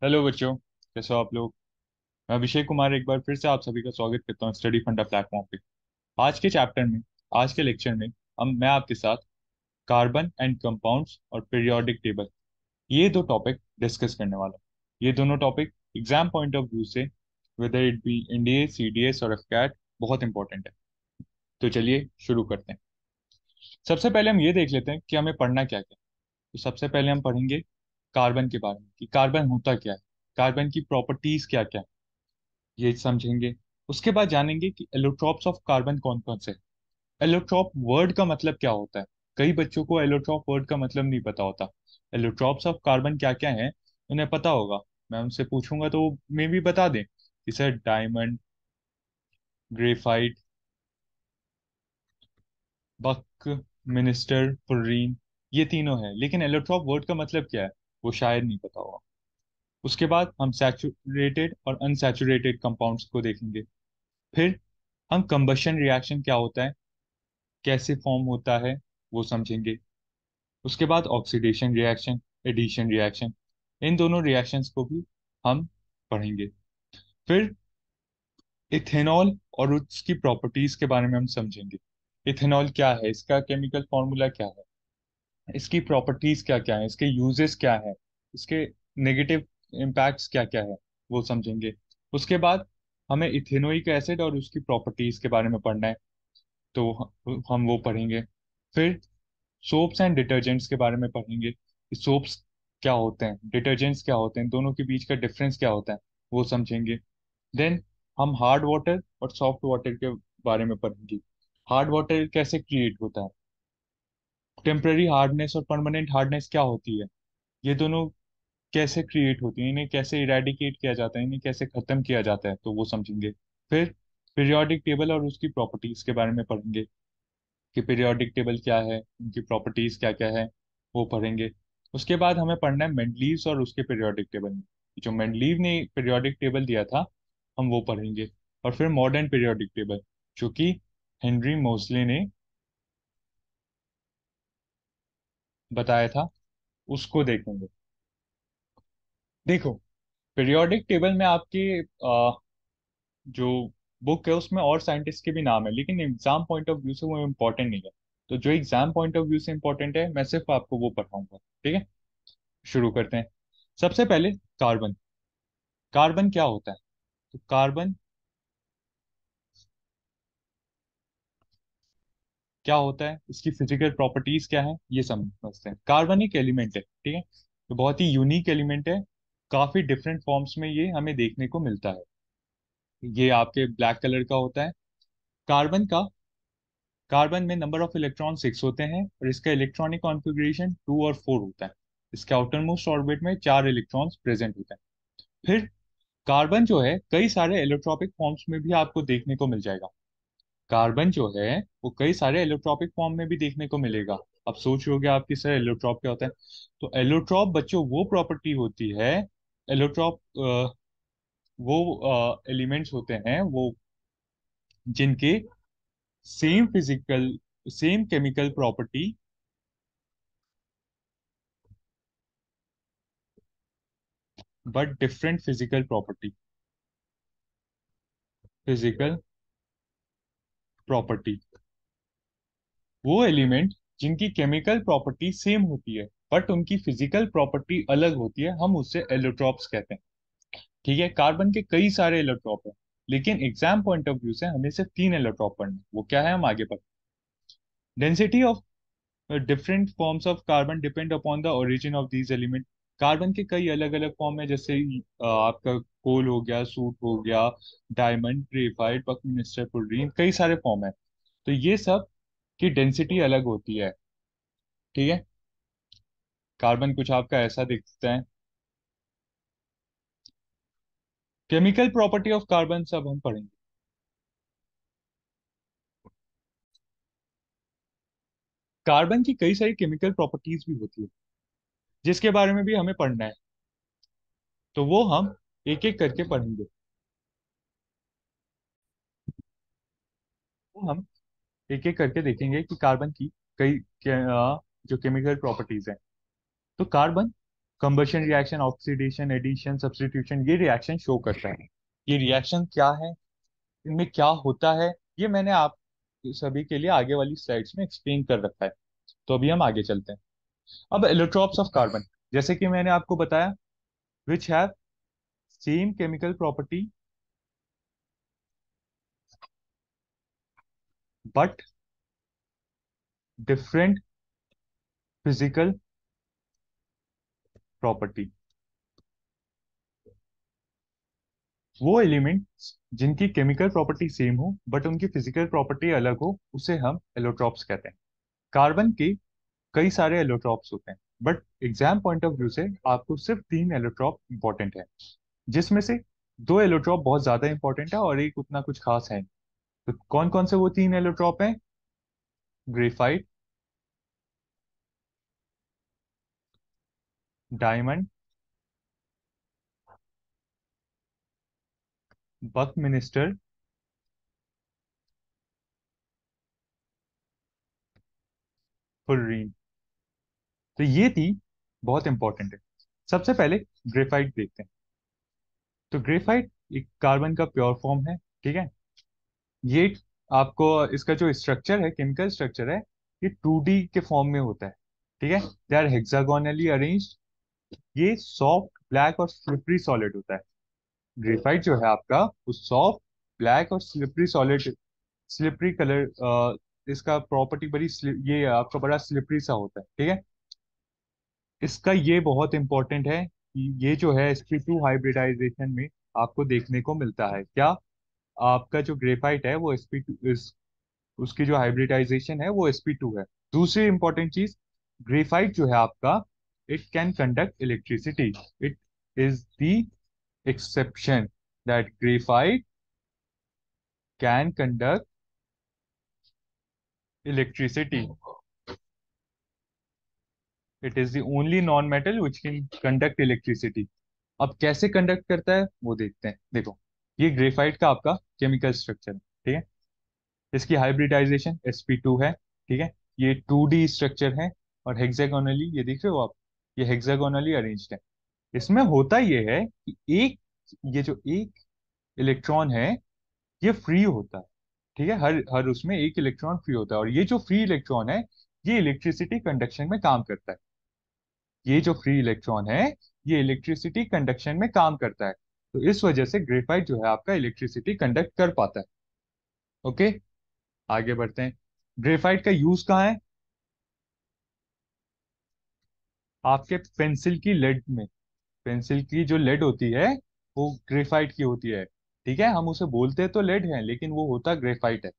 Hello बच्चों, कैसे हो आप लोग। मैं अभिषेक कुमार एक बार फिर से आप सभी का स्वागत करता हूँ स्टडी फंडा प्लेटफॉर्म पे। आज के चैप्टर में, आज के लेक्चर में हम मैं आपके साथ कार्बन एंड कंपाउंड्स और पीरियोडिक टेबल, ये दो टॉपिक डिस्कस करने वाला हूँ। ये दोनों topic exam point of view से, whether it be NDA, CDS और एफकैट, बहुत इंपॉर्टेंट है। तो चलिए शुरू करते हैं। सबसे पहले हम ये देख लेते हैं कि हमें पढ़ना क्या क्या। तो सबसे पहले हम पढ़ेंगे कार्बन के बारे में कि कार्बन होता क्या है, कार्बन की प्रॉपर्टीज क्या क्या है, ये समझेंगे। उसके बाद जानेंगे कि एलोट्रॉप्स ऑफ कार्बन कौन कौन से हैं। एलोट्रॉप वर्ड का मतलब क्या होता है। कई बच्चों को एलोट्रॉप वर्ड का मतलब नहीं पता होता। एलोट्रॉप्स ऑफ कार्बन क्या क्या हैं, उन्हें पता होगा। मैं उनसे पूछूंगा तो वो मे भी बता दें कि सर डायमंड, ग्रेफाइट, बक, मिनिस्टर, फ्लोरीन, ये तीनों हैं। लेकिन एलोट्रॉप वर्ड का मतलब क्या है वो शायद नहीं पता होगा। उसके बाद हम सैचुरेटेड और अनसैचुरेटेड कंपाउंड्स को देखेंगे। फिर हम कंबशन रिएक्शन क्या होता है, कैसे फॉर्म होता है, वो समझेंगे। उसके बाद ऑक्सीडेशन रिएक्शन, एडिशन रिएक्शन, इन दोनों रिएक्शंस को भी हम पढ़ेंगे। फिर इथेनॉल और उसकी प्रॉपर्टीज के बारे में हम समझेंगे। इथेनॉल क्या है, इसका केमिकल फॉर्मूला क्या है, इसकी प्रॉपर्टीज क्या क्या है, इसके यूजेस क्या है, इसके नेगेटिव इम्पैक्ट्स क्या क्या है, वो समझेंगे। उसके बाद हमें इथेनोइक एसिड और उसकी प्रॉपर्टीज के बारे में पढ़ना है, तो हम वो पढ़ेंगे। फिर सोप्स एंड डिटर्जेंट्स के बारे में पढ़ेंगे कि सोप्स क्या होते हैं, डिटर्जेंट्स क्या होते हैं, दोनों के बीच का डिफरेंस क्या होता है, वो समझेंगे। देन हम हार्ड वाटर और सॉफ्ट वाटर के बारे में पढ़ेंगे। हार्ड वाटर कैसे क्रिएट होता है, टेम्पररी हार्डनेस और परमानेंट हार्डनेस क्या होती है, ये दोनों कैसे क्रिएट होती है, इन्हें कैसे इरेडिकेट किया जाता है, इन्हें कैसे खत्म किया जाता है, तो वो समझेंगे। फिर पीरियोडिक टेबल और उसकी प्रॉपर्टीज के बारे में पढ़ेंगे कि पीरियोडिक टेबल क्या है, उनकी प्रॉपर्टीज क्या क्या है, वो पढ़ेंगे। उसके बाद हमें पढ़ना है मेंडलीव्स और उसके पीरियोडिक टेबल में। जो मेंडलीव ने पीरियोडिक टेबल दिया था, हम वो पढ़ेंगे। और फिर मॉडर्न पीरियोडिक टेबल, जो कि हेनरी मोसले ने बताया था, उसको देखेंगे। देखो, पीरियोडिक टेबल में आपके जो बुक है उसमें और साइंटिस्ट के भी नाम है, लेकिन एग्जाम पॉइंट ऑफ व्यू से वो इम्पोर्टेंट नहीं है। तो जो एग्जाम पॉइंट ऑफ व्यू से इम्पोर्टेंट है, मैं सिर्फ आपको वो पढ़ाऊंगा। ठीक है, शुरू करते हैं। सबसे पहले कार्बन। कार्बन क्या होता है, तो कार्बन क्या होता है, इसकी फिजिकल प्रॉपर्टीज क्या है, ये समझते हैं। कार्बन एक एलिमेंट है, ठीक है, तो बहुत ही यूनिक एलिमेंट है। काफी डिफरेंट फॉर्म्स में ये हमें देखने को मिलता है। ये आपके ब्लैक कलर का होता है। कार्बन का कार्बन में नंबर ऑफ इलेक्ट्रॉन 6 होते हैं और इसका इलेक्ट्रॉनिक कॉन्फ़िगरेशन 2 और 4 होता है। इसके आउटर मोस्ट ऑर्बिट में 4 इलेक्ट्रॉन्स प्रेजेंट होते हैं। फिर कार्बन जो है कई सारे एलोट्रॉपिक फॉर्म्स में भी आपको देखने को मिल जाएगा। कार्बन जो है वो कई सारे एलोट्रॉपिक फॉर्म में भी देखने को मिलेगा। अब सोच रहे होगे आपकी सर एलोट्रॉप क्या होता है। तो एलोट्रॉप बच्चों वो प्रॉपर्टी होती है, एलोट्रॉप वो एलिमेंट्स होते हैं वो जिनके same physical, same chemical property, but different physical property, physical property. वो एलिमेंट जिनकी केमिकल प्रॉपर्टी सेम होती है बट उनकी फिजिकल प्रॉपर्टी अलग होती है, हम उससे एलोट्रॉप्स कहते हैं। ठीक है, कार्बन के कई सारे एलोट्रॉप हैं, लेकिन एग्जाम पॉइंट ऑफ व्यू से हमें सिर्फ 3 एलोट्रॉप पढ़ने हैं। वो क्या है, हम आगे पढ़ें। Density of different forms of carbon depend upon the origin of these element. Carbon के कई अलग अलग फॉर्म है, जैसे आपका कोल हो गया, सूट हो गया, डायमंड, ग्रेफाइट, बकमिस्टर, फुलरीन, कई सारे फॉर्म है। तो ये सब की डेंसिटी अलग होती है। ठीक है, कार्बन कुछ आपका ऐसा दिखता है। केमिकल प्रॉपर्टी ऑफ कार्बन सब हम पढ़ेंगे। कार्बन की कई सारी केमिकल प्रॉपर्टीज भी होती है, जिसके बारे में भी हमें पढ़ना है। तो वो हम एक एक करके पढ़ेंगे। वो हम एक एक करके देखेंगे कि कार्बन की कई जो केमिकल प्रॉपर्टीज हैं। तो carbon combustion reaction, oxidation, addition, substitution, ये रिएक्शन शो करता है। ये रिएक्शन क्या है, इनमें क्या होता है, ये मैंने आप सभी के लिए आगे वाली स्लाइड्स में एक्सप्लेन कर रखा है। तो अभी हम आगे चलते हैं। अब एलोट्रॉप्स ऑफ कार्बन, जैसे कि मैंने आपको बताया, which have same chemical property but different physical property. वो एलिमेंट्स जिनकी केमिकल प्रॉपर्टी सेम हो बट उनकी फिजिकल प्रॉपर्टी अलग हो, उसे हम एलोट्रॉप्स कहते हैं। कार्बन के कई सारे एलोट्रॉप्स होते हैं, but exam point of view से आपको सिर्फ 3 एलोट्रॉप इंपॉर्टेंट है, जिसमें से 2 एलोट्रॉप बहुत ज्यादा इंपॉर्टेंट है और एक उतना कुछ खास है। तो कौन कौन से वो 3 एलोट्रॉप हैं? Graphite, diamond, buckminster, fullerene. तो ये 3 बहुत इंपॉर्टेंट है। सबसे पहले ग्रेफाइट देखते हैं। तो ग्रेफाइट एक कार्बन का प्योर फॉर्म है, ठीक है। ये आपको इसका जो स्ट्रक्चर है, केमिकल स्ट्रक्चर है, ये 2D के फॉर्म में होता है, ठीक है। They are hexagonally arranged. ये सॉफ्ट ब्लैक और स्लिपरी सॉलिड होता है। ग्रेफाइट जो है आपका, वो सॉफ्ट ब्लैक और स्लिपरी सॉलिड, स्लिपरी कलर, इसका प्रॉपर्टी ये आपका बड़ा स्लिपरी सा होता है, ठीक है। इसका ये बहुत इंपॉर्टेंट है कि ये जो है sp2 हाइब्रिडाइजेशन में आपको देखने को मिलता है। क्या? आपका जो ग्रेफाइट है वो sp2, उसकी जो हाइब्रिडाइजेशन है वो sp2 है। दूसरी इंपॉर्टेंट चीज, ग्रेफाइट जो है आपका, it can conduct electricity. It is the exception that graphite can conduct electricity. It is the only non metal which can conduct electricity. अब कैसे कंडक्ट करता है वो देखते हैं। देखो, ये ग्रेफाइट का आपका केमिकल स्ट्रक्चर है, ठीक है। इसकी हाइब्रिडाइजेशन sp2 है, ठीक है। ये 2D स्ट्रक्चर है और हेक्सागोनली, ये देख रहे हो आप, ये हेक्सागोनली अरेंज्ड है। इसमें होता ये है कि ये जो एक इलेक्ट्रॉन है, ये फ्री होता है, ठीक है। हर हर उसमें एक इलेक्ट्रॉन फ्री होता है, और ये जो फ्री इलेक्ट्रॉन है, ये इलेक्ट्रिसिटी कंडक्शन में काम करता है। ये जो फ्री इलेक्ट्रॉन है, ये इलेक्ट्रिसिटी कंडक्शन में काम करता है। तो इस वजह से ग्रेफाइट जो है आपका इलेक्ट्रिसिटी कंडक्ट कर पाता है। ओके, आगे बढ़ते हैं। ग्रेफाइट का यूज कहाँ है? आपके पेंसिल की लेड में। पेंसिल की जो लेड होती है, वो ग्रेफाइट की होती है, ठीक है। हम उसे बोलते तो लेड है, लेकिन वो होता ग्रेफाइट है।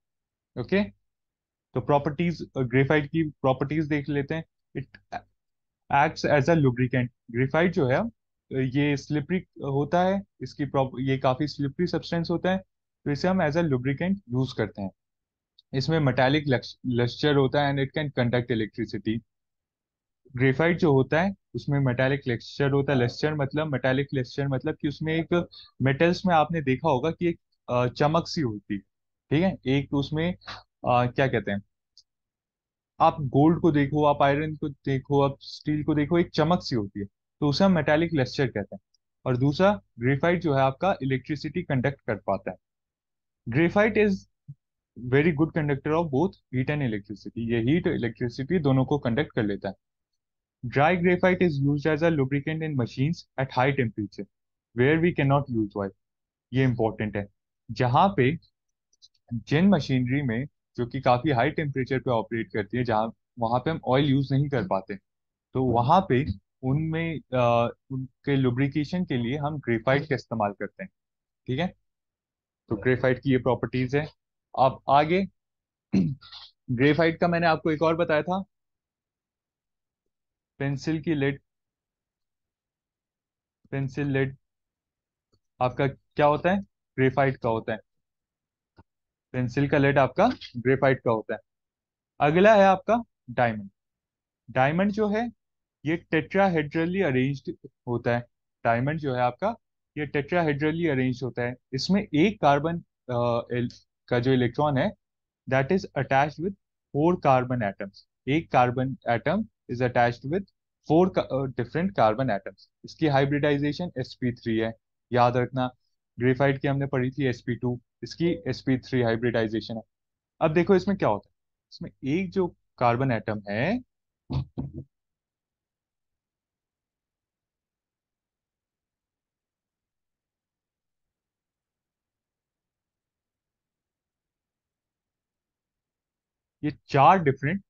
ओके, तो प्रॉपर्टीज, ग्रेफाइट की प्रॉपर्टीज देख लेते हैं। It acts as a lubricant. Graphite जो है, ये स्लिपरी होता है, ये काफी स्लिपरी सब्सटेंस होता है, तो इसे हम एज अ लुब्रिकेंट यूज करते हैं। इसमें मेटालिक लस्टर होता है and it can conduct electricity. Graphite जो होता है उसमें मेटालिक लेक्सचर होता है। लेक्सचर मतलब, मेटालिक लेक्सचर मतलब कि उसमें एक, मेटल्स में आपने देखा होगा कि एक चमक सी होती है, ठीक है। एक तो उसमें क्या कहते हैं, आप गोल्ड को देखो, आप आयरन को देखो, आप स्टील को देखो, एक चमक सी होती है, तो उसे हम मेटालिक लेक्सचर कहते हैं। और दूसरा, ग्रेफाइट जो है आपका इलेक्ट्रिसिटी कंडक्ट कर पाता है। Graphite is very good conductor of both heat and electricity. ये हीट और इलेक्ट्रिसिटी दोनों को कंडक्ट कर लेता है। Dry graphite is used as a lubricant in machines at high temperature, where we cannot use oil. ये इंपॉर्टेंट है। जहां पे, जिन मशीनरी में जो कि काफी हाई टेम्परेचर पे ऑपरेट करती है, जहां वहां पे हम ऑयल यूज नहीं कर पाते, तो वहां पे उनमें उनके लुब्रिकेशन के लिए हम ग्रेफाइट का इस्तेमाल करते हैं, ठीक है। तो ग्रेफाइट की ये प्रॉपर्टीज है। अब आगे, ग्रेफाइट का मैंने आपको एक और बताया था, पेंसिल की लेड। पेंसिल लेड आपका क्या होता है? ग्रेफाइट का होता है। पेंसिल का लेड आपका ग्रेफाइट का होता है। अगला है आपका डायमंड। डायमंड जो है, ये टेट्राहेड्रली अरेंज्ड होता है। डायमंड जो है आपका, ये टेट्राहेड्रली अरेंज्ड होता है। इसमें एक कार्बन का जो इलेक्ट्रॉन है, that is attached with 4 carbon atoms. एक carbon atom is attached with four different carbon atoms. इसकी हाइब्रिडाइजेशन sp3 है, याद रखना। ग्रेफाइट की हमने पढ़ी थी sp2, इसकी sp3 हाइब्रिडाइजेशन है। अब देखो इसमें क्या होता है, इसमें एक जो कार्बन एटम है, ये चार डिफरेंट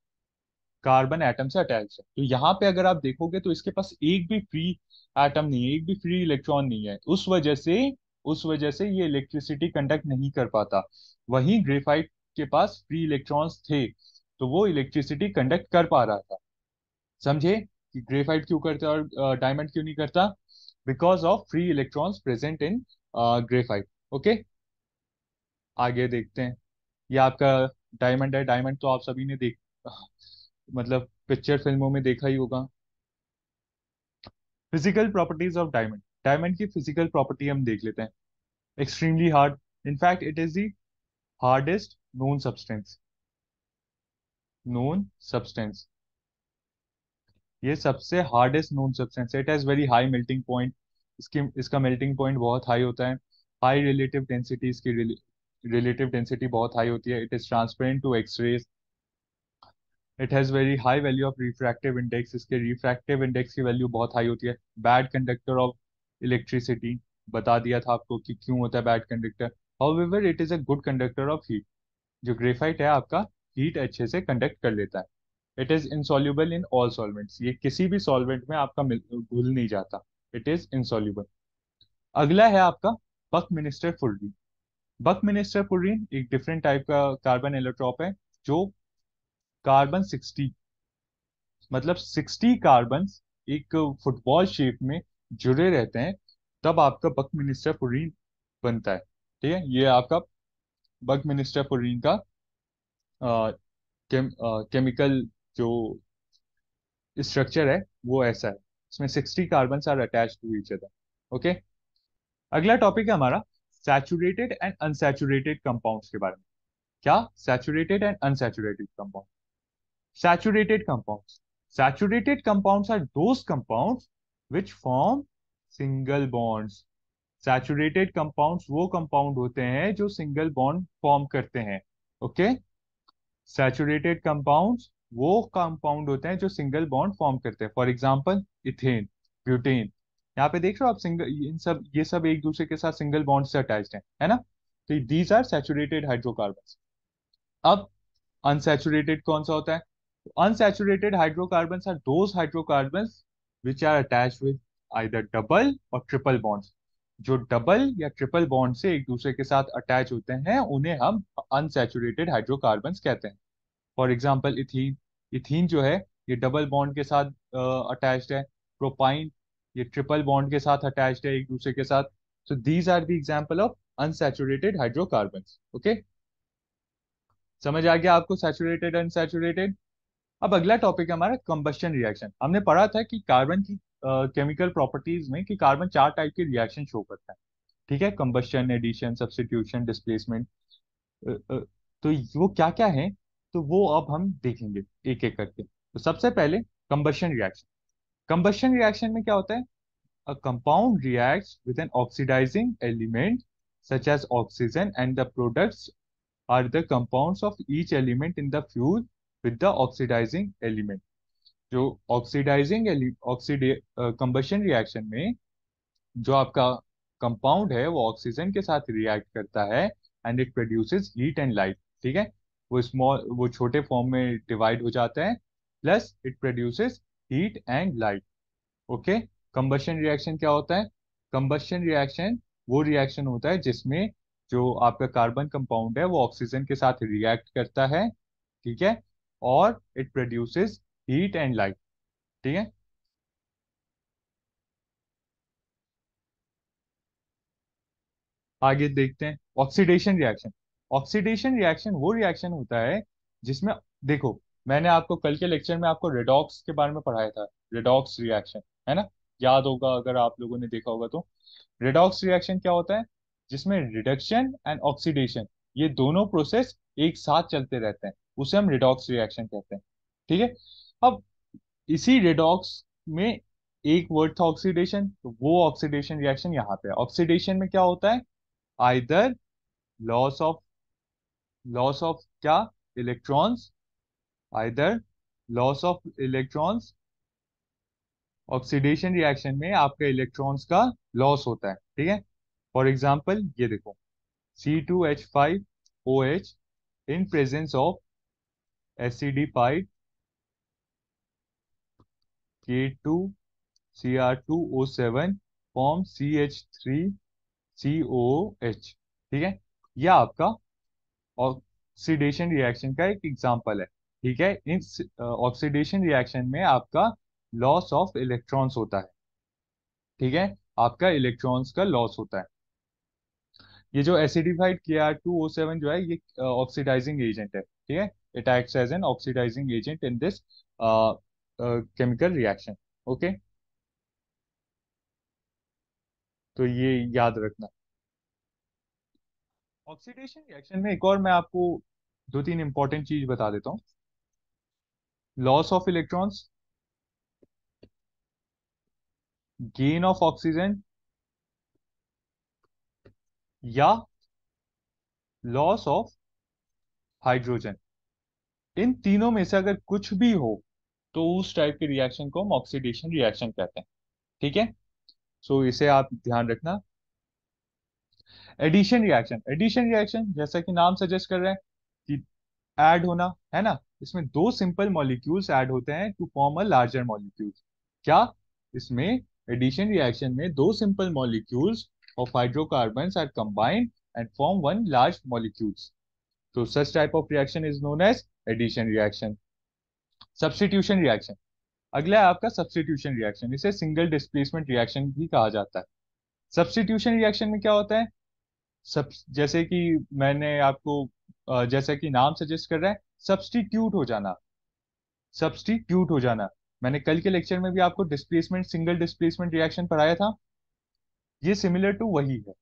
कार्बन एटम से अटैच है। तो यहाँ पे अगर आप देखोगे तो इसके पास एक भी फ्री एटम नहीं है, एक भी फ्री इलेक्ट्रॉन नहीं है। उस वजह से ये इलेक्ट्रिसिटी कंडक्ट नहीं कर पाता। वहीं ग्रेफाइट के पास फ्री इलेक्ट्रॉन्स थे, तो वो इलेक्ट्रिसिटी कंडक्ट कर पा रहा था। समझे कि ग्रेफाइट क्यों करता है और डायमंड क्यों नहीं करता? Because of free electrons present in graphite. Okay, आगे देखते हैं। ये आपका डायमंड है। डायमंड तो आप सभी ने मतलब पिक्चर फिल्मों में देखा ही होगा। Physical properties of diamond. Diamond की फिजिकल प्रॉपर्टी हम देख लेते हैं। Extremely hard, in fact it is the hardest known substance. Known substance, ये सबसे हार्डेस्ट नोन सब्सटेंस है। It has very high melting point. इसका मेल्टिंग पॉइंट बहुत हाई होता है। हाई रिलेटिव डेंसिटी, इसकी रिलेटिव डेंसिटी बहुत हाई होती है। It is transparent to X-rays. It has very high value of refractive index, इसके रिफ्रैक्टिव इंडेक्स की वैल्यू बहुत हाई होती है। बैड कंडक्टर ऑफ इलेक्ट्रिसिटी, बता दिया था आपको कि क्यों होता है bad conductor. However it is a good conductor of heat. जो ग्रेफाइट है आपका, हीट अच्छे से कंडक्ट कर लेता है। It is insoluble in all solvents, ये किसी भी सॉल्वेंट में आपका घुल नहीं जाता। It is insoluble. अगला है आपका बकमिनिस्टर फुलरीन। बकमिनिस्टर फुलरीन एक डिफरेंट टाइप का कार्बन एलोट्रॉप है, जो कार्बन 60, मतलब 60 कार्बन एक फुटबॉल शेप में जुड़े रहते हैं, तब आपका बकमिनिस्टर फुलरीन बनता है। ठीक है, ये आपका बकमिनिस्टर फुलरीन का केमिकल जो स्ट्रक्चर है वो ऐसा है। इसमें 60 carbon are attached to each other. Okay, अगला टॉपिक है हमारा सैचुरेटेड एंड अनसैचुरेटेड कंपाउंड्स के बारे में। क्या? Saturated and unsaturated compound. Saturated compounds. Saturated compounds are those compounds which form single bonds. Saturated compounds वो compound होते हैं जो single bond form करते हैं। ओके, Saturated compounds वो compound होते हैं जो single bond form करते हैं। For example ethane, butane. यहाँ पे देख रहे हो आप, सिंगल इन सब ये सब एक दूसरे के साथ सिंगल बॉन्ड से अटैच्ड हैं, है ना? तो दीज आर सैचुरेटेड हाइड्रोकार्बन। अब अनसैचुरेटेड कौन सा होता है? Unsaturated hydrocarbons are those hydrocarbons which are attached with either double or triple bonds. जो डबल या ट्रिपल बॉन्ड से एक दूसरे के साथ अटैच होते हैं उन्हें हम अनसैचुरेटेड हाइड्रोकार्बन्स कहते हैं। For example ethene. इथीन जो है ये डबल बॉन्ड के साथ अटैच्ड है। प्रोपाइन, ये ट्रिपल बॉन्ड के साथ अटैच्ड है एक दूसरे के साथ। So these are the example of unsaturated hydrocarbons. Okay, समझ आ गया आपको सैचुरेटेड अनसैचुरेटेड? अब अगला टॉपिक है हमारा कंबस्शन रिएक्शन। हमने पढ़ा था कि कार्बन की केमिकल प्रॉपर्टीज में कि कार्बन चार टाइप के रिएक्शन शो करता है। ठीक है, कंबस्शन, एडिशन, सब्स्टिट्यूशन, डिस्प्लेसमेंट। तो वो क्या क्या है, तो वो अब हम देखेंगे एक एक करके। तो सबसे पहले कंबस्शन रिएक्शन। कंबस्शन रिएक्शन में क्या होता है? A compound reacts with an oxidising element such as oxygen and the products are the compounds of each element in the fuel with the oxidizing element. जो ऑक्सीडाइजिंग कंबशन रिएक्शन में जो आपका compound है वो ऑक्सीजन के साथ react करता है and it produces heat and light. ठीक है, वो छोटे फॉर्म में डिवाइड हो जाता है, plus it produces heat and light. Okay, combustion reaction क्या होता है? कंबशन रिएक्शन वो रिएक्शन होता है जिसमें जो आपका कार्बन कंपाउंड है वो ऑक्सीजन के साथ रिएक्ट करता है। ठीक है, और it produces heat and light. ठीक है, आगे देखते हैं ऑक्सीडेशन रिएक्शन। ऑक्सीडेशन रिएक्शन वो रिएक्शन होता है जिसमें, देखो, मैंने आपको कल के लेक्चर में आपको रेडॉक्स के बारे में पढ़ाया था। रेडॉक्स रिएक्शन, है ना? याद होगा अगर आप लोगों ने देखा होगा तो। रेडॉक्स रिएक्शन क्या होता है? जिसमें रिडक्शन एंड ऑक्सीडेशन, ये दोनों प्रोसेस एक साथ चलते रहते हैं, उसे हम रिडॉक्स रिएक्शन कहते हैं। ठीक है, अब इसी रेडॉक्स में एक वर्ड था ऑक्सीडेशन, तो वो ऑक्सीडेशन रिएक्शन यहाँ पे है। ऑक्सीडेशन में क्या होता है? आइदर लॉस ऑफ क्या? Electrons. Either loss of electrons. Oxidation reaction में आपका इलेक्ट्रॉन्स का लॉस होता है, ठीक है। फॉर एग्जाम्पल ये देखो, C2H5OH in presence of acidified K2Cr2O7 form CH3COOH, ठीक है। यह आपका ऑक्सीडेशन रिएक्शन का एक एग्जांपल है, ठीक है। इस ऑक्सीडेशन रिएक्शन में आपका लॉस ऑफ इलेक्ट्रॉन्स होता है, ठीक है। आपका इलेक्ट्रॉन्स का लॉस होता है। ये जो एसिडिफाइड Kr2O7 जो है, ये ऑक्सीडाइजिंग एजेंट है, ठीक है। It acts as an oxidising agent in this chemical reaction. Okay, तो ये याद रखना। ऑक्सीडेशन रिएक्शन में एक और मैं आपको दो तीन इंपॉर्टेंट चीज बता देता हूँ। Loss of electrons, gain of oxygen, या लॉस ऑफ हाइड्रोजन। इन तीनों में से अगर कुछ भी हो तो उस टाइप के रिएक्शन को हम ऑक्सीडेशन रिएक्शन कहते हैं, ठीक है। सो इसे आप ध्यान रखना। एडिशन रिएक्शन जैसा कि नाम सजेस्ट कर रहे हैं कि ऐड होना, है ना। इसमें दो सिंपल मॉलिक्यूल्स ऐड होते हैं to form a larger molecule. क्या? इसमें एडिशन रिएक्शन में दो simple molecules of hydrocarbons are combined and form one large molecules. तो such type of reaction is known as addition reaction. Substitution reaction, अगला है आपका सब्स्टिट्यूशन रिएक्शन। इसे single displacement reaction भी कहा जाता है। सब्स्टिट्यूशन रिएक्शन में क्या होता है? सब जैसे कि मैंने आपको जैसा कि नाम सजेस्ट कर रहा है, सब्स्टिट्यूट हो जाना। सब्स्टिट्यूट हो जाना, मैंने कल के लेक्चर में भी आपको डिस्प्लेसमेंट, सिंगल डिस्प्लेसमेंट रिएक्शन पढ़ाया था। ये सिमिलर टू वही है।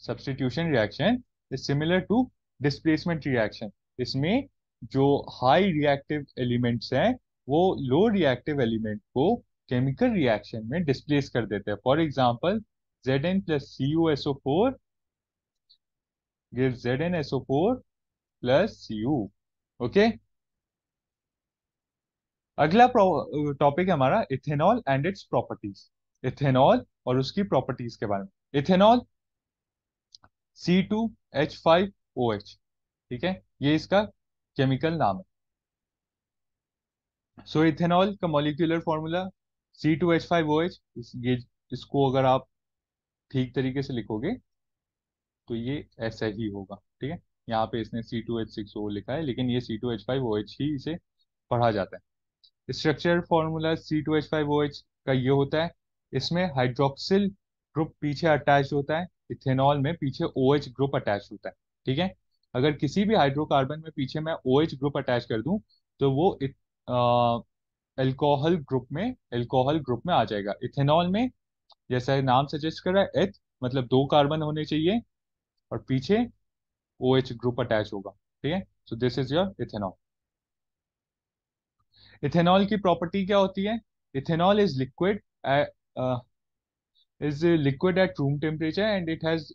Substitution reaction is similar to displacement reaction. इसमें जो हाई रिएक्टिव एलिमेंट्स हैं वो लो रिएक्टिव एलिमेंट को केमिकल रिएक्शन में डिस्प्लेस कर देते हैं। For example, Zn plus CuSO4 gives ZnSO4 plus Cu। Okay, अगला टॉपिक है हमारा ethanol and its properties. Ethanol और उसकी प्रॉपर्टीज के बारे में। इथेनॉल C2H5OH, ठीक है, ये इसका केमिकल नाम है। सो इथेनॉल का मॉलिक्यूलर फॉर्मूला C2H5OH। ये इसको अगर आप ठीक तरीके से लिखोगे तो ये ऐसा ही होगा, ठीक है। यहाँ पे इसने C2H6O लिखा है, लेकिन ये C2H5OH ही इसे पढ़ा जाता है। स्ट्रक्चर फॉर्मूला C2H5OH का ये होता है, इसमें हाइड्रोक्सिल ग्रुप पीछे अटैच होता है, इथेनॉल में पीछे OH ग्रुप अटैच होता है, ठीक है। अगर किसी भी हाइड्रोकार्बन में पीछे मैं OH ग्रुप अटैच कर दूं तो वो अल्कोहल ग्रुप में आ जाएगा। इथेनॉल में जैसा नाम सजेस्ट कर रहा है, एथ मतलब दो कार्बन होने चाहिए और पीछे OH ग्रुप अटैच होगा, ठीक है। So this is your ethanol. Ethanol की प्रॉपर्टी क्या होती है? Ethanol is liquid at room temperature and it has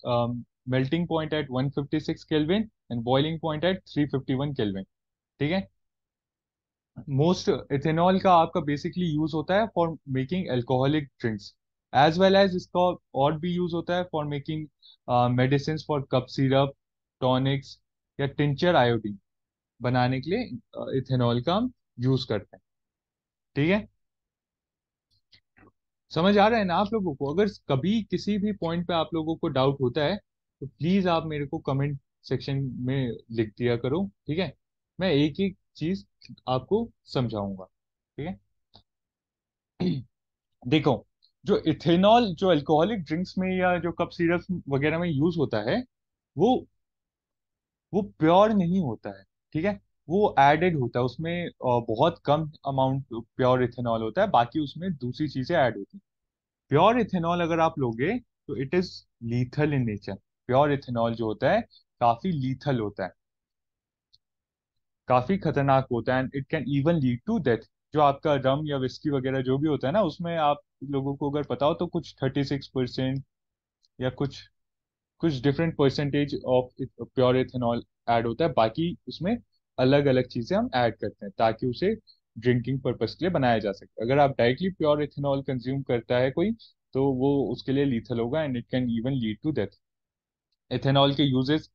melting point at 156 Kelvin and boiling point at 351 Kelvin, ठीक है। मोस्ट इथेनॉल का आपका बेसिकली यूज होता है for making alcoholic drinks, as well as इसका और भी यूज होता है for making medicine, for cough syrup, tonics या टिंचर आयोडीन बनाने के लिए इथेनॉल का हम यूज करते हैं, ठीक है। समझ आ रहा है ना आप लोगों को? अगर कभी किसी भी पॉइंट पे आप लोगों को डाउट होता है तो प्लीज आप मेरे को कमेंट सेक्शन में लिख दिया करो, ठीक है। मैं एक एक चीज आपको समझाऊंगा, ठीक है। देखो, जो इथेनॉल जो अल्कोहलिक ड्रिंक्स में या जो कप सिरप वगैरह में यूज होता है, वो वो प्योर नहीं होता है, ठीक है। वो एडेड होता है उसमें, बहुत कम अमाउंट प्योर इथेनॉल होता है, बाकी उसमें दूसरी चीजें ऐड होती हैं। प्योर इथेनॉल अगर आप लोगे तो it is lethal in nature. Pure ethanol जो होता है काफी लीथल होता है, काफी खतरनाक होता है, and it can even lead to death. जो आपका रम या विस्की वगैरह जो भी होता है ना, उसमें आप लोगों को अगर पता हो तो कुछ 36% या कुछ कुछ different percentage of pure ethanol add होता है। बाकी उसमें अलग अलग चीजें हम ऐड करते हैं ताकि उसे ड्रिंकिंग पर्पस के लिए बनाया जा सके। अगर आप डायरेक्टली प्योर इथेनॉल कंज्यूम करता है कोई, तो वो उसके लिए लीथल होगा and it can even lead to death. Ethanol के uses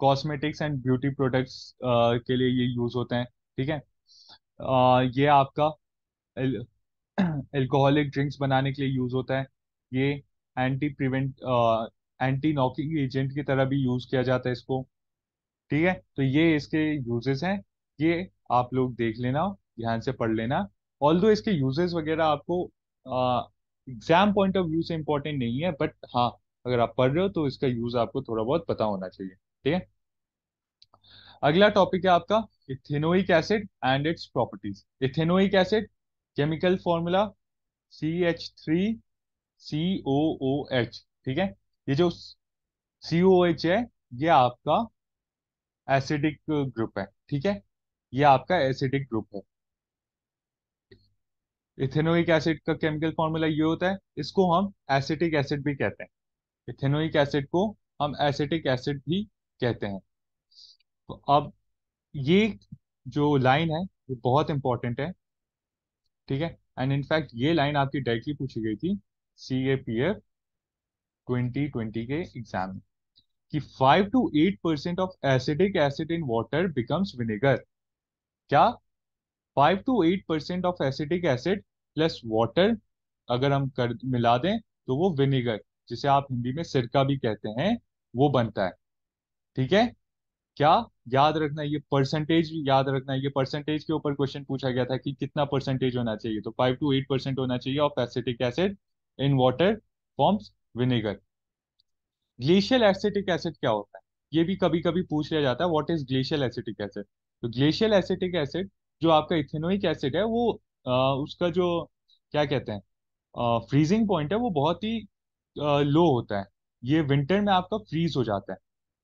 cosmetics and beauty products के लिए ये यूज होते हैं। ठीक है। ये आपका अल्कोहलिक ड्रिंक्स बनाने के लिए यूज होता है। ये anti prevent anti knocking agent की तरह भी यूज किया जाता है इसको। ठीक है, तो ये इसके यूजेस हैं। ये आप लोग देख लेना, ध्यान से पढ़ लेना। ऑल्दो इसके यूजेस वगैरह आपको एग्जाम पॉइंट ऑफ व्यू से इंपॉर्टेंट नहीं है, बट हाँ, अगर आप पढ़ रहे हो तो इसका यूज आपको थोड़ा बहुत पता होना चाहिए। ठीक है। अगला टॉपिक है आपका ethanoic acid and its properties. Ethanoic acid chemical formula CH3COOH। ठीक है। ये जो COOH है, ये आपका एसिडिक ग्रुप है। ठीक है, ये आपका एसिडिक ग्रुप है। इथेनोइक एसिड का केमिकल फॉर्मूला ये होता है, इसको हम एसिटिक एसिड भी कहते हैं। इथेनोइक एसिड को हम एसिटिक एसिड भी कहते हैं। तो अब ये जो लाइन है, ये बहुत इंपॉर्टेंट है। ठीक है, एंड इनफैक्ट ये लाइन आपकी डायरेक्टली पूछी गई थी CAPF 2020 के एग्जाम में, कि 5 to 8% of acidic acid in water becomes vinegar. क्या? 5 to 8% of acetic acid plus water अगर हम कर मिला दें तो वो विनेगर, जिसे आप हिंदी में सिरका भी कहते हैं, वो बनता है। ठीक है। क्या? याद रखना, ये परसेंटेज याद रखना, ये परसेंटेज के ऊपर क्वेश्चन पूछा गया था कि कितना परसेंटेज होना चाहिए, तो 5 to 8% होना चाहिए of acetic acid in water forms vinegar. Glacial acetic acid क्या होता है, ये भी कभी कभी पूछ लिया जाता है, what is glacial acetic acid. तो ग्लेशियल एसिटिक एसिड जो आपका इथेनोइक एसिड है, वो उसका जो क्या कहते हैं फ्रीजिंग पॉइंट है, वो बहुत ही लो होता है। ये विंटर में आपका फ्रीज हो जाता है।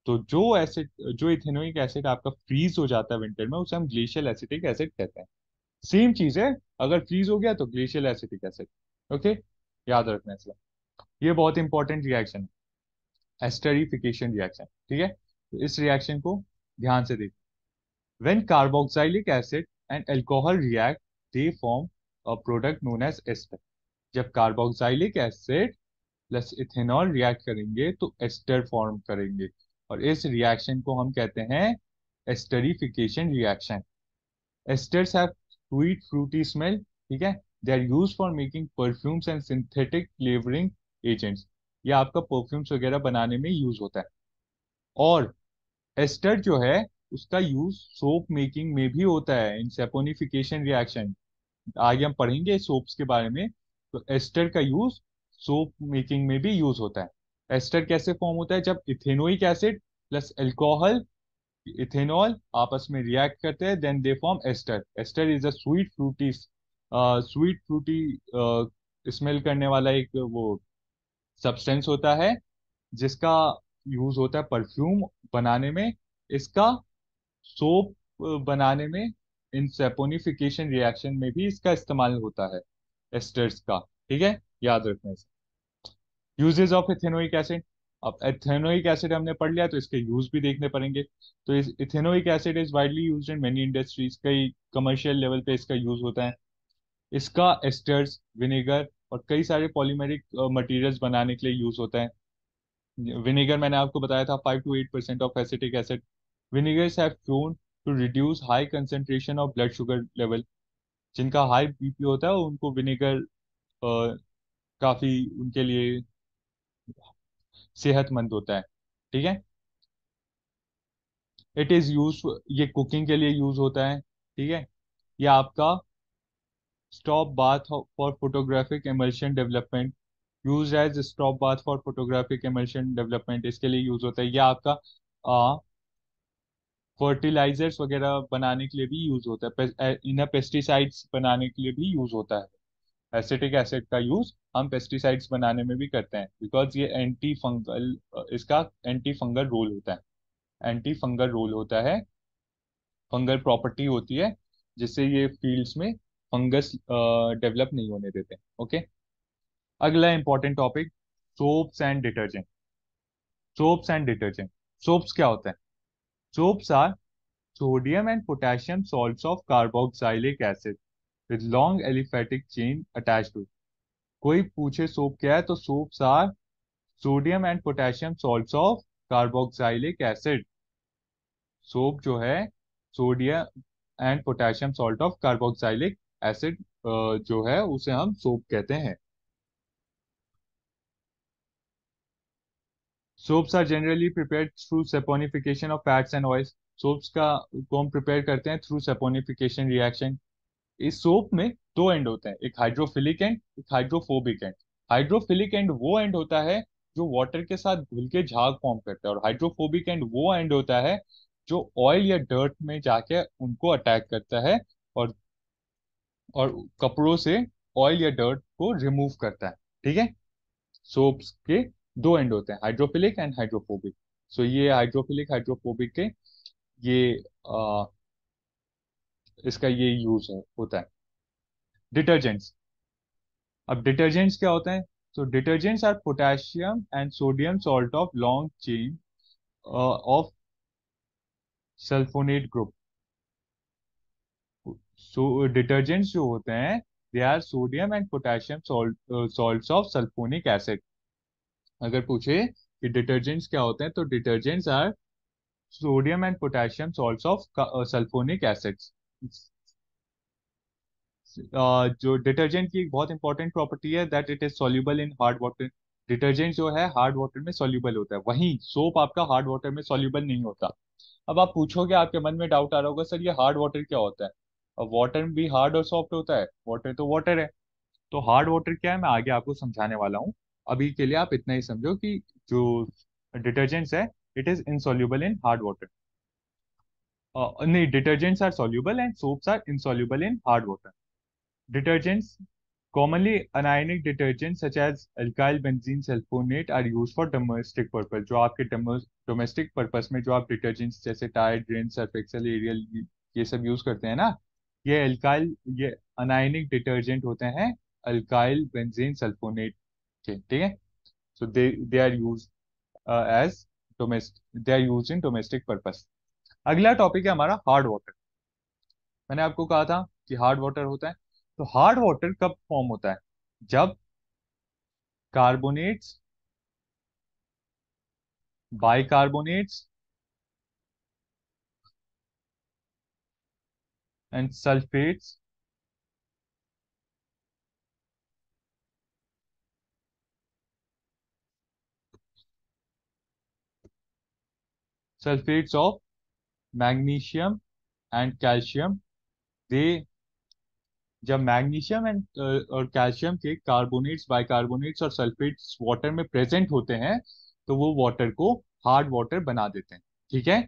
तो जो इथेनोइक एसिड आपका फ्रीज हो जाता है विंटर में, उसे हम ग्लेशियल एसिटिक एसिड कहते हैं। सेम चीज है, अगर फ्रीज हो गया तो ग्लेशियल एसिटिक एसिड। ओके, याद रखना इसका। ये बहुत इंपॉर्टेंट रिएक्शन है, एस्टरिफिकेशन रिएक्शन। ठीक है, तो इस रिएक्शन को ध्यान से देखो। When carboxylic acid and alcohol react, they form a product known as ester. जब carboxylic acid plus ethanol react करेंगे तो एस्टर फॉर्म करेंगे, और इस रिएक्शन को हम कहते हैं esterification reaction. Esters have sweet fruity smell. ठीक है, they are use for making perfumes and synthetic flavouring agents. ये आपका परफ्यूम्स वगैरह बनाने में यूज होता है। और एस्टर जो है, उसका यूज सोप मेकिंग में भी होता है, इन सेपोनिफिकेशन रिएक्शन। आगे हम पढ़ेंगे सोप्स के बारे में। तो एस्टर का यूज सोप मेकिंग में भी यूज होता है। एस्टर कैसे फॉर्म होता है? जब ethanoic acid plus alcohol ethanol आपस में रिएक्ट करते हैं, then they form ester. Ester is a sweet fruity smell करने वाला एक वो सब्सटेंस होता है, जिसका यूज होता है परफ्यूम बनाने में। इसका सोप बनाने में, इन सेपोनिफिकेशन रिएक्शन में भी इसका इस्तेमाल होता है, एस्टर्स का। ठीक है, याद रखना इसे। Uses of ethanoic acid. अब इथेनोइक एसिड हमने पढ़ लिया, तो इसके यूज भी देखने पड़ेंगे। तो इस ethanoic acid is widely used in many industries, कई कमर्शियल लेवल पे इसका यूज होता है। इसका एस्टर्स, विनेगर और कई सारे पॉलीमेरिक मटेरियल्स बनाने के लिए यूज होता है। विनेगर मैंने आपको बताया था 5 to 8% of acetic acid. Vinegars have shown to reduce high concentration of blood sugar level. जिनका हाई बीपी होता है उनको विनेगर काफी उनके लिए सेहतमंद होता है। ठीक है। इट इज यूज, ये कुकिंग के लिए यूज होता है। ठीक है। ये आपका stop bath for photographic emulsion development, use as stop bath for photographic emulsion development, इसके लिए यूज होता है। ये आपका फर्टिलाइजर्स वगैरह बनाने के लिए भी यूज होता है, इन्हें पेस्टिसाइड्स बनाने के लिए भी यूज होता है। एसिटिक एसिड का यूज हम पेस्टिसाइड्स बनाने में भी करते हैं, बिकॉज ये एंटी फंगल, इसका एंटी फंगल रोल होता है। एंटी फंगल रोल होता है, फंगल प्रॉपर्टी होती है, जिससे ये फील्ड्स में फंगस डेवलप नहीं होने देते। ओके। अगला important topic, soaps and detergent. Soaps and detergent. Soaps क्या होता है? Soaps are sodium and potassium salts of carboxylic acid with long aliphatic chain attached to it। कोई पूछे सोप क्या है, तो soaps are sodium and potassium salts of carboxylic acid। Soap जो है sodium and potassium salt of carboxylic acid जो है उसे हम सोप कहते हैं। Soaps are generally prepared through saponification of fats and oils. Soaps का को हम प्रिपेयर करते हैं थ्रू सैपोनिफिकेशन रिएक्शन। इस सोप में दो एंड होते हैं, एक हाइड्रोफिलिक एंड, एक हाइड्रोफोबिक एंड। हाइड्रोफिलिक एंड वो एंड होता है जो वाटर के साथ घुल के झाग फॉर्म करता है, और हाइड्रोफोबिक एंड वो एंड होता है जो ऑयल या डर्ट में जाके उनको अटैक करता है और और कपड़ों से ऑयल या डर्ट को रिमूव करता है। ठीक है। सोप्स के दो एंड होते हैं, हाइड्रोफिलिक एंड हाइड्रोफोबिक। सो ये हाइड्रोफिलिक हाइड्रोफोबिक के ये इसका ये यूज है होता है। डिटर्जेंट्स। अब डिटर्जेंट्स क्या होते हैं? तो detergents are potassium and sodium salt of long chain of sulphonate group. So detergents जो होते हैं they are sodium and potassium salts of sulphonic acid. अगर पूछे कि डिटर्जेंट्स क्या होते हैं, तो detergents are sodium and potassium salts of sulphonic acids. जो डिटर्जेंट की एक बहुत इंपॉर्टेंट प्रॉपर्टी है that it is soluble in hard water. Detergent जो है हार्ड वाटर में सॉल्युबल होता है, वहीं सोप आपका हार्ड वाटर में सॉल्युबल नहीं होता। अब आप पूछोगे, आपके मन में डाउट आ रहा होगा, सर ये हार्ड वाटर क्या होता है? अब वाटर भी हार्ड और सॉफ्ट होता है, वाटर तो वाटर है। तो हार्ड वाटर क्या है, मैं आगे आपको समझाने वाला हूँ। अभी के लिए आप इतना ही समझो कि जो डिटर्जेंट्स है it is insoluble in hard water. नहीं, detergents are soluble and soaps are insoluble in hard water. Detergents, commonly anionic detergents such as alkyl benzene sulfonate are used for domestic purpose। जो आपके domestic purpose में जो आप detergents जैसे टायर, ड्रेन, Surf Excel, Ariel ये सब यूज करते हैं ना, ये अल्काइल, ये अनायनिक डिटर्जेंट होते हैं अल्काइल बेंजीन सल्फोनेट के। ठीक है। So they they are use as domestic, they are use in domestic purpose. अगला टॉपिक है हमारा हार्ड वाटर। मैंने आपको कहा था कि हार्ड वाटर होता है। तो हार्ड वाटर कब फॉर्म होता है? जब carbonates, bicarbonates and sulphates, sulphates of magnesium and calcium, they जब मैग्नीशियम एंड और कैल्शियम के कार्बोनेट्स, बाइकार्बोनेट्स और सल्फेट्स वाटर में प्रेजेंट होते हैं, तो वो वाटर को हार्ड वाटर बना देते हैं। ठीक है।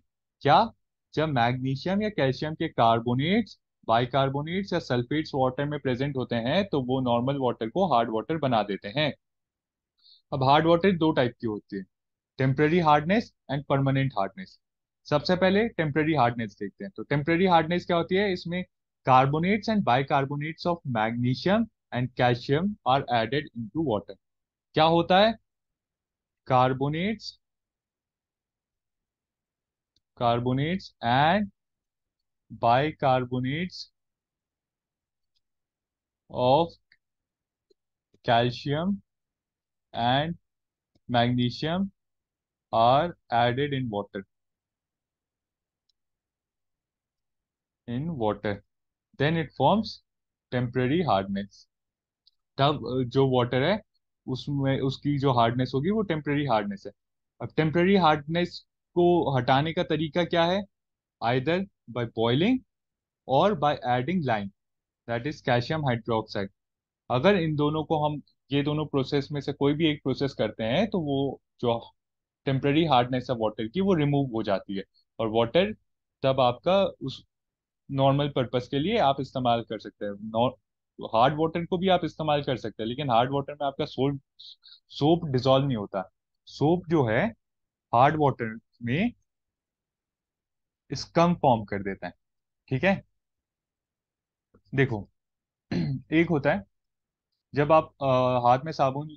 क्या? जब मैग्नीशियम या कैल्शियम के कार्बोनेट्स, बाइकार्बोनेट्स या सल्फेट्स वाटर में प्रेजेंट होते हैं, तो वो नॉर्मल वाटर को हार्ड वाटर बना देते हैं। अब हार्ड वाटर दो टाइप की होती है, temporary hardness and permanent hardness. सबसे पहले टेम्पररी हार्डनेस देखते हैं। तो टेम्पररी हार्डनेस क्या होती है? इसमें carbonates and bicarbonates of magnesium and calcium are added into water. क्या होता है? Carbonates, carbonates and bicarbonates of calcium and magnesium are added in water, then it forms temporary hardness. तब जो वाटर है उसमें उसकी जो हार्डनेस होगी वो टेम्पररी हार्डनेस है। अब टेम्पररी हार्डनेस को हटाने का तरीका क्या है? आइदर बाय बॉइलिंग और by adding lime, that is calcium hydroxide. अगर इन दोनों को हम, ये दोनों प्रोसेस में से कोई भी एक प्रोसेस करते हैं, तो वो जो टेम्पररी हार्डनेस है वाटर की वो रिमूव हो जाती है, और वाटर तब आपका उस नॉर्मल पर्पस के लिए आप इस्तेमाल कर सकते हैं। हार्ड वाटर को भी आप इस्तेमाल कर सकते हैं, लेकिन हार्ड वाटर में आपका सोप सोप डिजोल्व नहीं होता। सोप जो है हार्ड वाटर में स्कम फॉर्म कर देता है। ठीक है। देखो, एक होता है जब आप हाथ में साबुन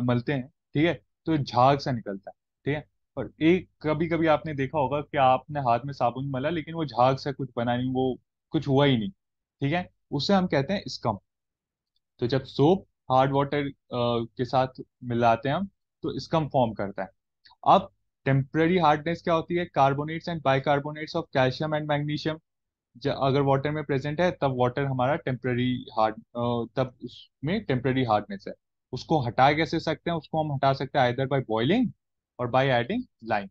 मलते हैं, ठीक है, तो झाग सा निकलता है, ठीक है। और एक कभी कभी आपने देखा होगा कि आपने हाथ में साबुन मला लेकिन वो झाग सा कुछ बना नहीं, वो कुछ हुआ ही नहीं, ठीक है। उसे हम कहते हैं स्कम। तो जब सोप हार्ड वाटर के साथ मिलाते हैं हम, तो स्कम फॉर्म करता है। अब टेम्पररी हार्डनेस क्या होती है? Carbonates and bicarbonates of calcium and magnesium अगर वाटर में प्रेजेंट है, तब वाटर हमारा टेम्पररी हार्ड, तब उसमें टेम्पररी हार्डनेस है। उसको हटा कैसे सकते हैं? उसको हम हटा सकते हैं आइदर बाय बॉइलिंग और by adding lime.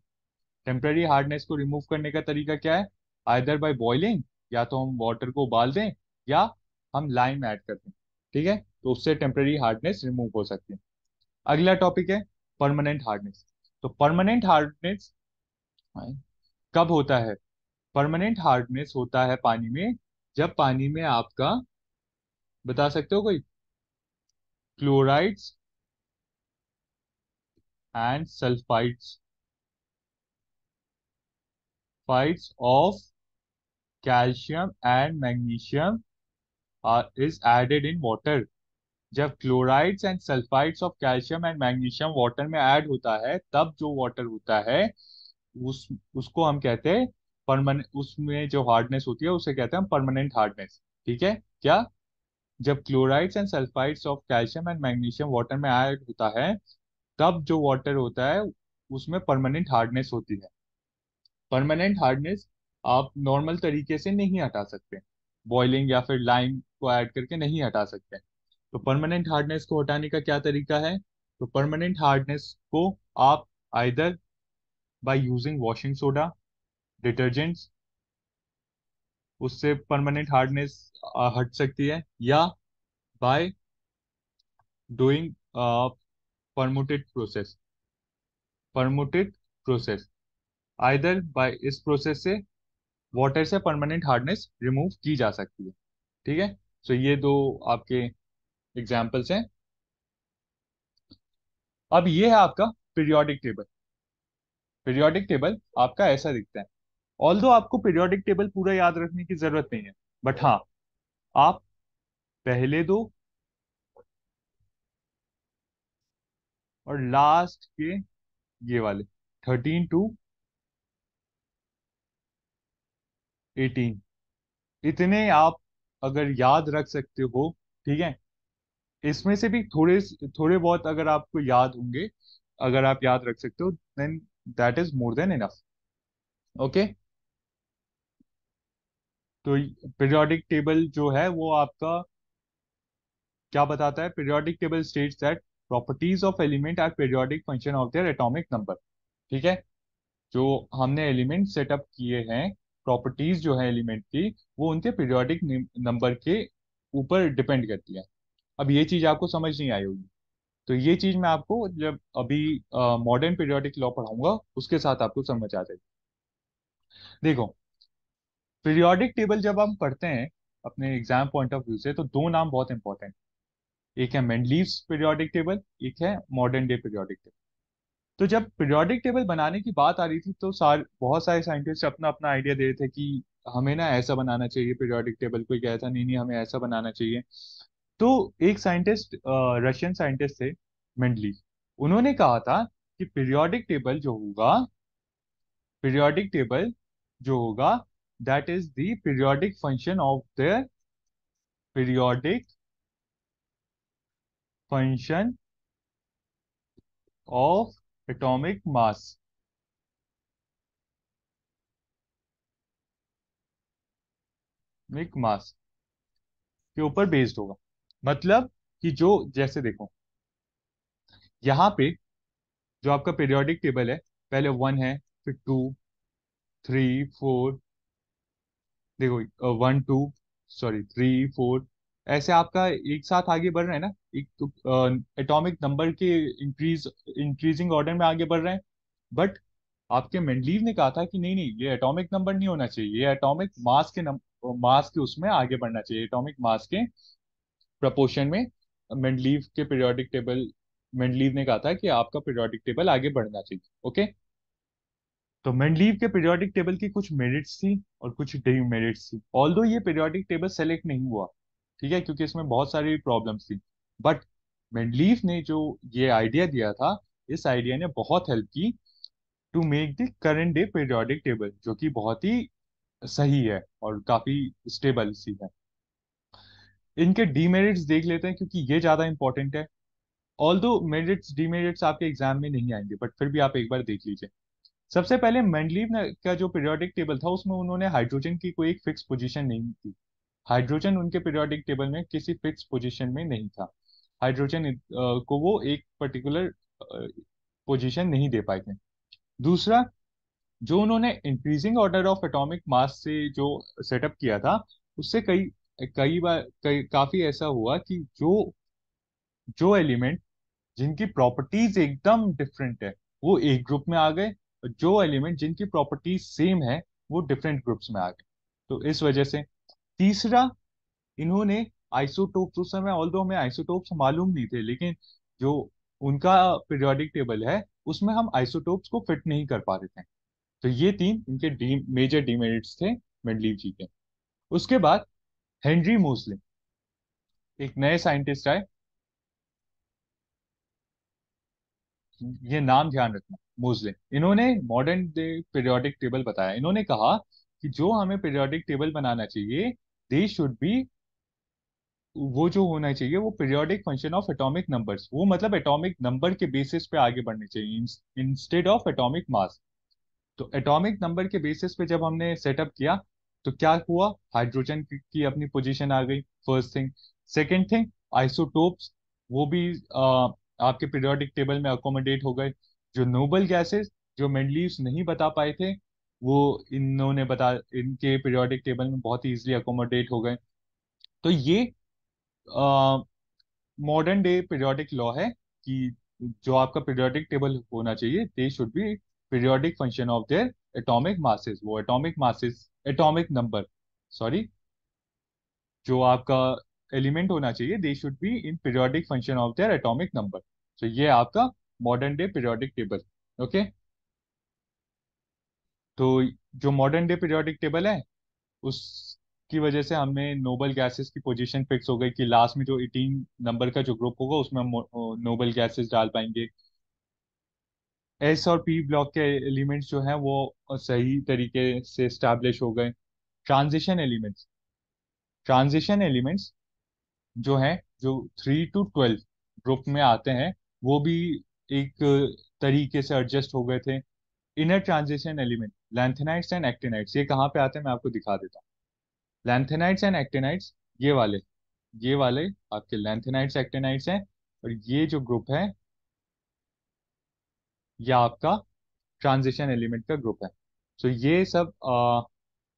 Temporary hardness को रिमूव करने का तरीका क्या है? आइदर बाय बॉइलिंग, या तो हम वाटर को उबाल दें, या हम लाइम ऐड कर दें, ठीक है। तो उससे टेम्पररी हार्डनेस रिमूव हो सकती है। अगला टॉपिक है परमानेंट हार्डनेस। तो परमानेंट हार्डनेस कब होता है? परमानेंट हार्डनेस होता है पानी में, जब पानी में आपका, बता सकते हो कोई? क्लोराइड्स एंड सल्फाइड्स, फाइड्स of calcium and magnesium is added in water. जब chlorides and sulphides of calcium and magnesium water में ऐड होता है, तब जो वाटर होता है उस उसको हम कहते हैं परमानेंट, उसमें जो हार्डनेस होती है उसे कहते हैं हम परमानेंट हार्डनेस, ठीक है क्या? जब chlorides and sulphides of calcium and magnesium water में ऐड होता है, तब जो वाटर होता है उसमें परमानेंट हार्डनेस होती है। परमानेंट हार्डनेस आप नॉर्मल तरीके से नहीं हटा सकते, बॉइलिंग या फिर लाइम को ऐड करके नहीं हटा सकते। तो परमानेंट हार्डनेस को हटाने का क्या तरीका है? तो परमानेंट हार्डनेस को आप either by using washing soda, detergents, उससे परमानेंट हार्डनेस हट सकती है, या by doing permuted process, permuted process, either by इस प्रोसेस से वाटर से परमानेंट हार्डनेस रिमूव की जा सकती है, ठीक है। सो ये दो आपके एग्जाम्पल्स हैं। अब ये है आपका पीरियोडिक टेबल। पीरियोडिक टेबल आपका ऐसा दिखता है। ऑल्दो आपको पीरियोडिक टेबल पूरा याद रखने की जरूरत नहीं है, बट हाँ, आप पहले दो और लास्ट के ये वाले 13 to 18, इतने आप अगर याद रख सकते हो, ठीक है। इसमें से भी थोड़े थोड़े बहुत अगर आपको याद होंगे, अगर आप याद रख सकते हो, then that is more than enough. Okay. तो पीरियोडिक टेबल जो है वो आपका क्या बताता है? Periodic table states that properties of element are periodic function of their atomic number, ठीक है। जो हमने एलिमेंट सेटअप किए हैं, प्रॉपर्टीज जो है एलिमेंट की, वो उनके पीरियोडिक नंबर के ऊपर डिपेंड करती है। अब ये चीज आपको समझ नहीं आई होगी, तो ये चीज मैं आपको जब अभी मॉडर्न पीरियोडिक लॉ पढ़ाऊंगा उसके साथ आपको समझ आ जाएगी। देखो, पीरियोडिक टेबल जब हम पढ़ते हैं अपने एग्जाम पॉइंट ऑफ व्यू से, तो दो नाम बहुत इंपॉर्टेंट, एक है मेंडलीव्स पीरियोडिक टेबल, एक है मॉडर्न डे पीरियोडिक टेबल। तो जब पीरियोडिक टेबल बनाने की बात आ रही थी, तो बहुत सारे साइंटिस्ट अपना अपना आइडिया दे रहे थे कि हमें ना ऐसा बनाना चाहिए पीरियोडिक टेबल। कोई कहता नहीं नहीं हमें ऐसा बनाना चाहिए। तो एक साइंटिस्ट, रशियन साइंटिस्ट थे, मेंडलीव, उन्होंने कहा था कि पीरियोडिक टेबल जो होगा, that is the periodic function of the periodic function of atomic mass, atomic mass के ऊपर बेस्ड होगा। मतलब कि जो, जैसे देखो, यहाँ पे जो आपका पीरियोडिक टेबल है, पहले 1 है, फिर 2, 3, 4, देखो 1, 2, सॉरी 3, 4, ऐसे आपका एक साथ आगे बढ़ रहे हैं ना, एक तो एटॉमिक नंबर के इंक्रीजिंग ऑर्डर में आगे बढ़ रहे हैं। बट आपके मेंडलीव ने कहा था कि नहीं नहीं, ये एटॉमिक नंबर नहीं होना चाहिए, ये एटॉमिक मास के उसमें आगे बढ़ना चाहिए, एटॉमिक मास के प्रपोर्शन में। मेंडलीव के पीरियोडिक टेबल, मेंडलीव ने कहा था कि आपका पीरियोडिक टेबल आगे बढ़ना चाहिए। ओके। तो मेंडलीव के पीरियोडिक टेबल की कुछ मेरिट्स थी और कुछ डिमेरिट्स थी, ऑल्दो ये पीरियोडिक टेबल सेलेक्ट नहीं हुआ, ठीक है, क्योंकि इसमें बहुत सारी प्रॉब्लम्स थी। बट मेंडलीफ ने जो ये आइडिया दिया था, इस आइडिया ने बहुत हेल्प की to make the current day periodic table, जो कि बहुत ही सही है और काफी स्टेबल सी है। इनके डीमेरिट्स देख लेते हैं, क्योंकि ये ज्यादा इंपॉर्टेंट है। ऑल्दो मेरिट्स डीमेरिट्स आपके एग्जाम में नहीं आएंगे, बट फिर भी आप एक बार देख लीजिए। सबसे पहले मेंडलीव ने का जो पीरियोडिक टेबल था, उसमें उन्होंने हाइड्रोजन की कोई एक फिक्स पोजीशन नहीं थी। हाइड्रोजन उनके पीरियोडिक टेबल में किसी फिक्स पोजीशन में नहीं था। हाइड्रोजन को वो एक पर्टिकुलर पोजीशन नहीं दे पाए थे। दूसरा, जो उन्होंने increasing order of atomic mass से जो सेटअप किया था, उससे कई कई बार काफी ऐसा हुआ कि जो जो एलिमेंट जिनकी प्रॉपर्टीज एकदम डिफरेंट है, वो एक ग्रुप में आ गए, और जो एलिमेंट जिनकी प्रॉपर्टीज सेम है, वो डिफरेंट ग्रुप्स में आ गए। तो इस वजह से। तीसरा, इन्होंने आइसोटोप्स, उस समय ऑल्दो हमें आइसोटोप्स मालूम नहीं थे, लेकिन जो उनका पीरियोडिक टेबल है, उसमें हम आइसोटोप्स को फिट नहीं कर पा रहे थे। तो ये तीन इनके मेजर डिमेरिट्स थे मेंडलीव जी के। उसके बाद हेनरी मोसले, एक नए साइंटिस्ट आए। ये नाम ध्यान रखना, मोसले। इन्होंने मॉडर्न डे पीरियोडिक टेबल बताया। इन्होंने कहा कि जो हमें पीरियोडिक टेबल बनाना चाहिए, दे शुड बी, वो जो होना चाहिए वो periodic function of atomic numbers, वो मतलब एटॉमिक नंबर के बेसिस पे आगे बढ़ने चाहिए, इंस्टेड ऑफ एटॉमिक मास। तो एटॉमिक नंबर के बेसिस पे जब हमने सेटअप किया, तो क्या हुआ, हाइड्रोजन की अपनी पोजीशन आ गई, first thing. Second thing, isotopes, वो भी आपके पीरियोडिक टेबल में अकोमोडेट हो गए। जो नोबल गैसेस, जो मेंडलीव्स नहीं बता पाए थे, वो इन्होंने बता इनके पीरियोडिक टेबल में बहुत ही इजीली अकोमोडेट हो गए। तो ये मॉडर्न डे पीरियोडिक लॉ है कि जो आपका पीरियोडिक टेबल होना चाहिए, they should be periodic function of their atomic masses. वो atomic masses, atomic number, sorry, जो आपका एलिमेंट होना चाहिए, they should be in periodic function of their atomic number. तो ये आपका modern day periodic table. Okay. तो जो मॉडर्न डे पीरियोडिक टेबल है, उसकी वजह से हमें नोबल गैसेस की पोजीशन फिक्स हो गई कि लास्ट में जो 18 नंबर का जो ग्रुप होगा, उसमें हम नोबल गैसेस डाल पाएंगे। एस और पी ब्लॉक के एलिमेंट्स जो हैं वो सही तरीके से स्टैब्लिश हो गए। ट्रांजिशन एलिमेंट्स, ट्रांजिशन एलिमेंट्स जो हैं, जो 3 to 12 ग्रुप में आते हैं, वो भी एक तरीके से एडजस्ट हो गए थे। Inner transition element, lanthanides and actinides, ये कहाँ पे आते हैं मैं आपको दिखा देता हूँ। लैंथेनाइट्स एंड एक्टिनाइट्स, ये वाले आपके लैंथेनाइट्स एक्टिनाइट्स हैं। और ये जो ग्रुप है, ये आपका ट्रांजिशन एलिमेंट का ग्रुप है। तो ये सब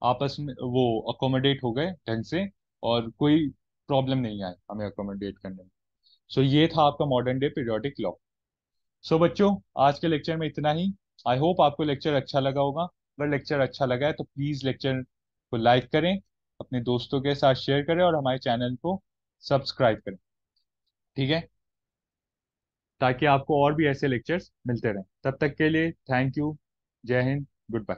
आपस में वो अकोमोडेट हो गए ढंग से, और कोई प्रॉब्लम नहीं आई हमें अकोमोडेट करने में। सो ये था आपका मॉडर्न डे पीरियोडिक लॉ। सो बच्चों, आज के लेक्चर में इतना ही। आई होप आपको लेक्चर अच्छा लगा होगा। अगर लेक्चर अच्छा लगा है तो प्लीज लेक्चर को लाइक करें, अपने दोस्तों के साथ शेयर करें, और हमारे चैनल को सब्सक्राइब करें। ठीक है, ताकि आपको और भी ऐसे लेक्चर्स मिलते रहें। तब तक के लिए थैंक यू। जय हिंद। Good bye.